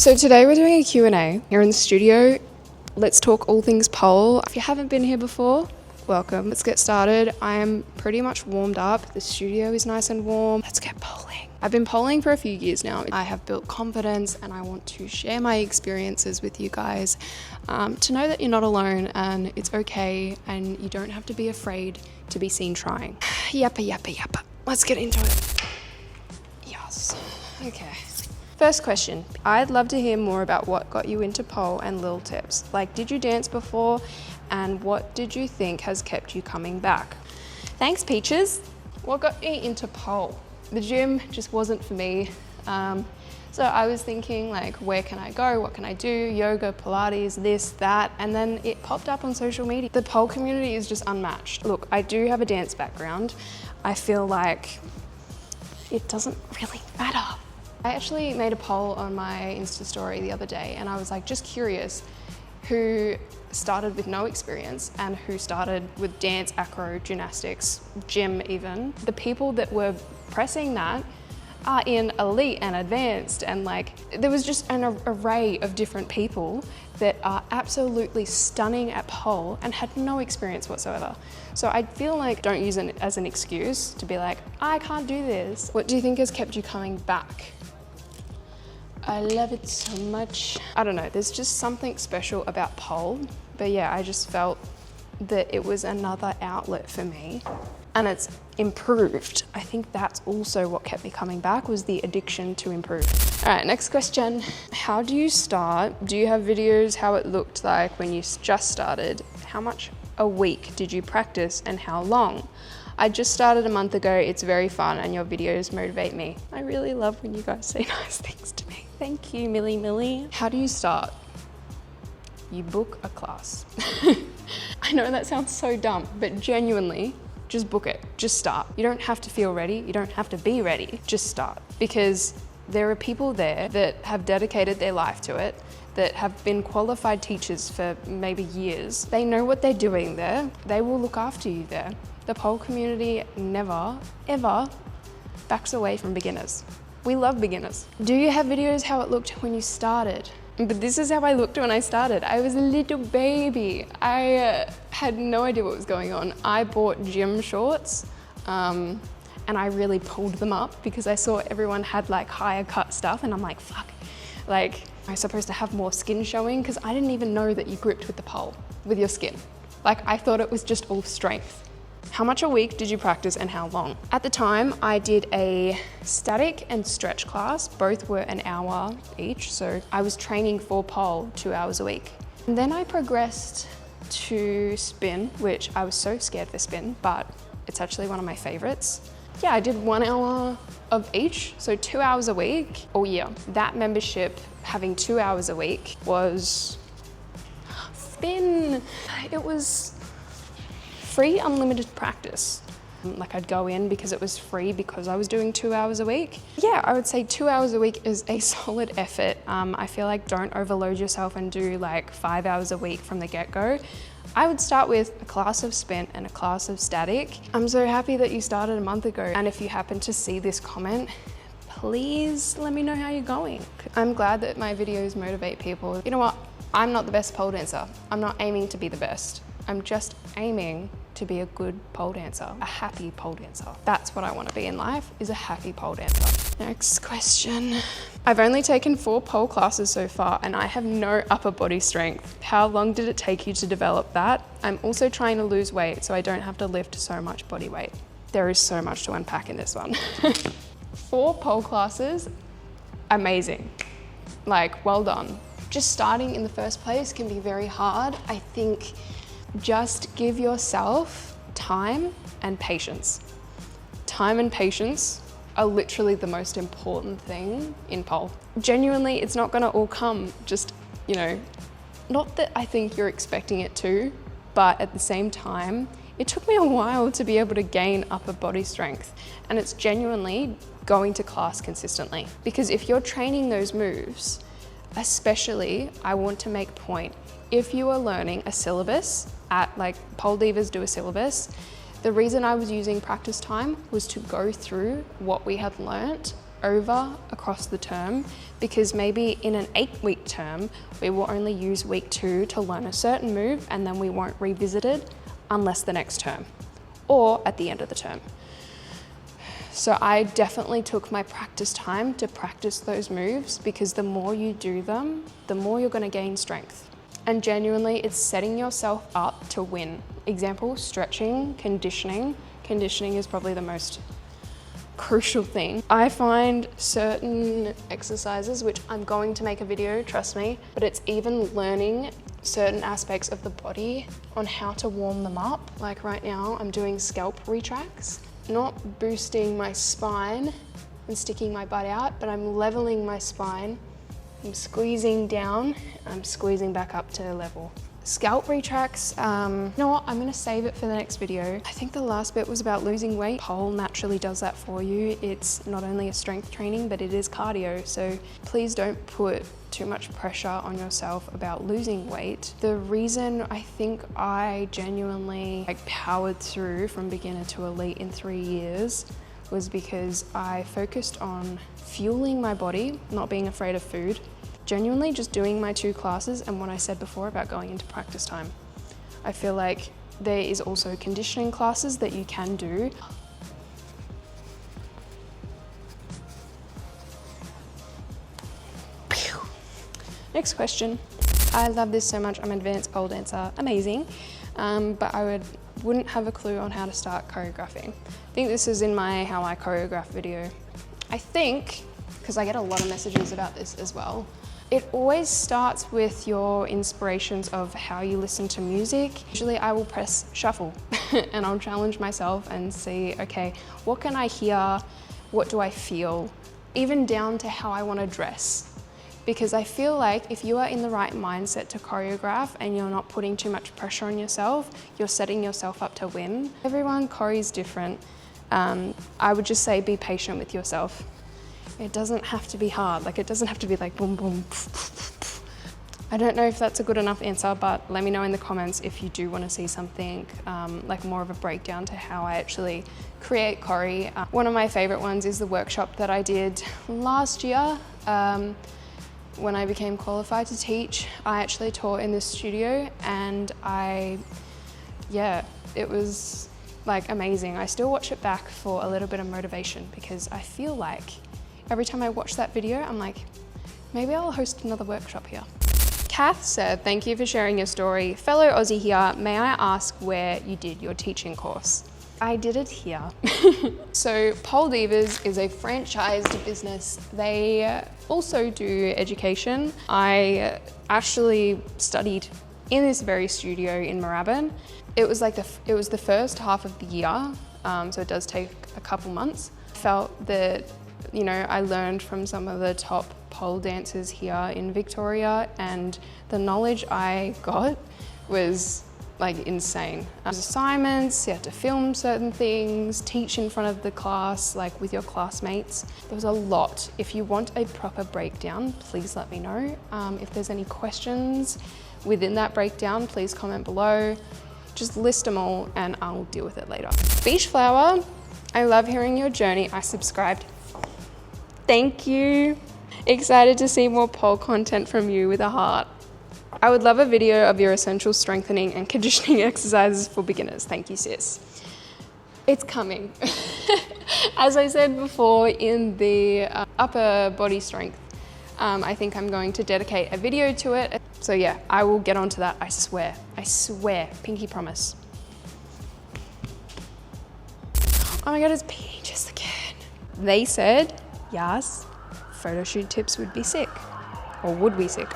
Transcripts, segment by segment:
So today we're doing a Q&A here in the studio. Let's talk all things pole. If you haven't been here before, welcome. Let's get started. I am pretty much warmed up. The studio is nice and warm. Let's get poling. I've been poling for a few years now. I have built confidence and I want to share my experiences with you guys to know that you're not alone and it's okay and you don't have to be afraid to be seen trying. Yappa. Let's get into it. Yes. Okay. First question. I'd love to hear more about what got you into pole and little tips. Like, did you dance before? And what did you think has kept you coming back? Thanks, Peaches. What got me into pole? The gym just wasn't for me. So I was thinking like, where can I go? What can I do? Yoga, Pilates, this, that. And then it popped up on social media. The pole community is just unmatched. Look, I do have a dance background. I feel like it doesn't really matter. I actually made a poll on my Insta story the other day and I was like, just curious who started with no experience and who started with dance, acro, gymnastics, gym even. The people that were pressing that are in elite and advanced, and like there was just an array of different people that are absolutely stunning at pole and had no experience whatsoever. So I feel like don't use it as an excuse to be like, I can't do this. What do you think has kept you coming back? I love it so much. I don't know, there's just something special about pole, but yeah, I just felt that it was another outlet for me and it's improved. I think that's also what kept me coming back, was the addiction to improve. All right, next question. How do you start? Do you have videos how it looked like when you just started? How much a week did you practice and how long? I just started a month ago. It's very fun and your videos motivate me. I really love when you guys say nice things to me. Thank you, Millie. How do you start? You book a class. I know that sounds so dumb, but genuinely, just book it, just start. You don't have to feel ready, you don't have to be ready, just start. Because there are people there that have dedicated their life to it, that have been qualified teachers for maybe years. They know what they're doing there. They will look after you there. The pole community never, ever backs away from beginners. We love beginners. Do you have videos how it looked when you started? But this is how I looked when I started. I was a little baby. I had no idea what was going on. I bought gym shorts and I really pulled them up because I saw everyone had like higher cut stuff and I'm like, fuck. Like, am I supposed to have more skin showing? Because I didn't even know that you gripped with the pole, with your skin. Like, I thought it was just all strength. How much a week did you practice and how long? At the time, I did a static and stretch class. Both were an hour each. So I was training for pole 2 hours a week. And then I progressed to spin, which I was so scared for spin, but it's actually one of my favorites. Yeah, I did 1 hour of each, so 2 hours a week all year. That membership, having 2 hours a week, was spin. It was free, unlimited practice. Like, I'd go in because it was free because I was doing 2 hours a week. Yeah, I would say 2 hours a week is a solid effort. I feel like don't overload yourself and do like 5 hours a week from the get-go. I would start with a class of spin and a class of static. I'm so happy that you started a month ago. And if you happen to see this comment, please let me know how you're going. I'm glad that my videos motivate people. You know what? I'm not the best pole dancer. I'm not aiming to be the best. I'm just aiming to be a good pole dancer, a happy pole dancer. That's what I want to be in life, is a happy pole dancer. Next question. I've only taken 4 pole classes so far and I have no upper body strength. How long did it take you to develop that? I'm also trying to lose weight so I don't have to lift so much body weight. There is so much to unpack in this one. 4 pole classes, amazing. Like, well done. Just starting in the first place can be very hard. I think just give yourself time and patience. Time and patience are literally the most important thing in pole. Genuinely, it's not gonna all come just, you know, not that I think you're expecting it to, but at the same time, it took me a while to be able to gain upper body strength. And it's genuinely going to class consistently. Because if you're training those moves, especially, I want to make point, if you are learning a syllabus at, like, Pole Divas do a syllabus, the reason I was using practice time was to go through what we had learnt over across the term, because maybe in an 8-week term, we will only use week 2 to learn a certain move, and then we won't revisit it unless the next term or at the end of the term. So I definitely took my practice time to practice those moves, because the more you do them, the more you're going to gain strength. And genuinely, it's setting yourself up to win. Example, stretching, conditioning. Conditioning is probably the most crucial thing. I find certain exercises, which I'm going to make a video, trust me, but it's even learning certain aspects of the body on how to warm them up. Like right now, I'm doing scalp retracts. Not boosting my spine and sticking my butt out, but I'm leveling my spine. I'm squeezing down, I'm squeezing back up to level. Scalp retracts, you know what, I'm gonna save it for the next video. I think the last bit was about losing weight. Pole naturally does that for you. It's not only a strength training, but it is cardio. So please don't put too much pressure on yourself about losing weight. The reason I think I genuinely powered through from beginner to elite in 3 years was because I focused on fueling my body, not being afraid of food, genuinely just doing my 2 classes, and what I said before about going into practice time. I feel like there is also conditioning classes that you can do. Next question. I love this so much. I'm an advanced pole dancer. Amazing. But I wouldn't have a clue on how to start choreographing. I think this is in my how I choreograph video. I think, because I get a lot of messages about this as well, it always starts with your inspirations of how you listen to music. Usually I will press shuffle and I'll challenge myself and see, okay, what can I hear? What do I feel? Even down to how I want to dress. Because I feel like if you are in the right mindset to choreograph and you're not putting too much pressure on yourself, you're setting yourself up to win. Everyone choreo is different. I would just say be patient with yourself. It doesn't have to be hard. Like, it doesn't have to be like boom, boom. I don't know if that's a good enough answer, but let me know in the comments if you do want to see something like more of a breakdown to how I actually create choreo. One of my favorite ones is the workshop that I did last year. When I became qualified to teach, I actually taught in this studio, and it was like amazing. I still watch it back for a little bit of motivation, because I feel like every time I watch that video, I'm like, maybe I'll host another workshop here. Kath said, thank you for sharing your story. Fellow Aussie here, may I ask where you did your teaching course? I did it here. So Pole Divas is a franchised business. They also do education. I actually studied in this very studio in Moorabbin. It was the first half of the year, so it does take a couple months. I felt that, you know, I learned from some of the top pole dancers here in Victoria, and the knowledge I got was like insane. Assignments, you had to film certain things, teach in front of the class, like with your classmates. There was a lot. If you want a proper breakdown, please let me know. If there's any questions within that breakdown, please comment below. Just list them all and I'll deal with it later. Beach Flower, I love hearing your journey. I subscribed. Thank you. Excited to see more pole content from you with a heart. I would love a video of your essential strengthening and conditioning exercises for beginners. Thank you, sis. It's coming. As I said before, in the upper body strength, I think I'm going to dedicate a video to it. So yeah, I will get onto that, I swear. I swear, pinky promise. Oh my God, it's peaches again. They said, yes, photo shoot tips would be sick, or would be sick.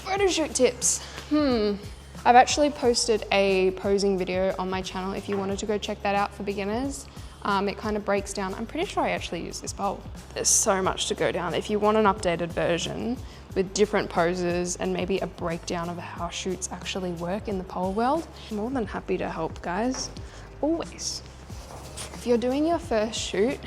Photo shoot tips. I've actually posted a posing video on my channel if you wanted to go check that out for beginners. It kind of breaks down. I'm pretty sure I actually use this pole. There's so much to go down. If you want an updated version with different poses and maybe a breakdown of how shoots actually work in the pole world, I'm more than happy to help, guys. Always. If you're doing your first shoot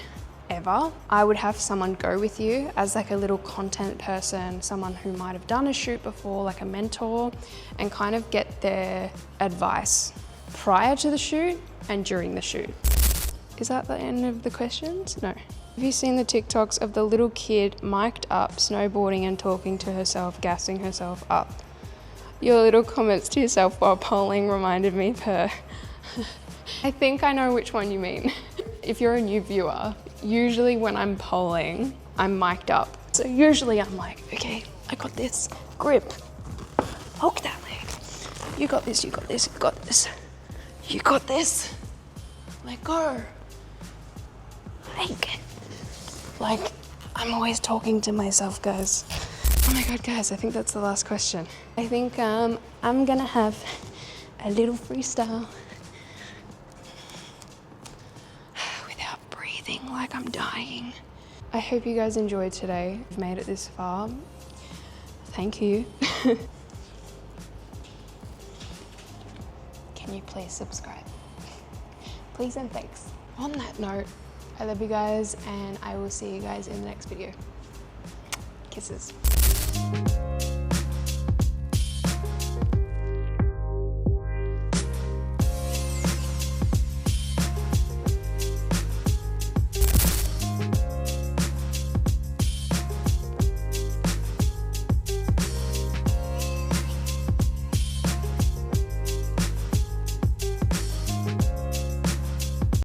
ever, I would have someone go with you as like a little content person, someone who might have done a shoot before, like a mentor, and kind of get their advice prior to the shoot and during the shoot. Is that the end of the questions? No. Have you seen the TikToks of the little kid mic'd up, snowboarding and talking to herself, gassing herself up? Your little comments to yourself while polling reminded me of her. I think I know which one you mean. If you're a new viewer, usually when I'm polling, I'm mic'd up. So usually I'm like, okay, I got this. Grip. Poke that leg. You got this, you got this, you got this. You got this. Let go. Like, I'm always talking to myself, guys. Oh my God, guys, I think that's the last question. I think I'm gonna have a little freestyle without breathing like I'm dying. I hope you guys enjoyed today. You've made it this far. Thank you. Can you please subscribe? Please and thanks. On that note, I love you guys and I will see you guys in the next video. Kisses.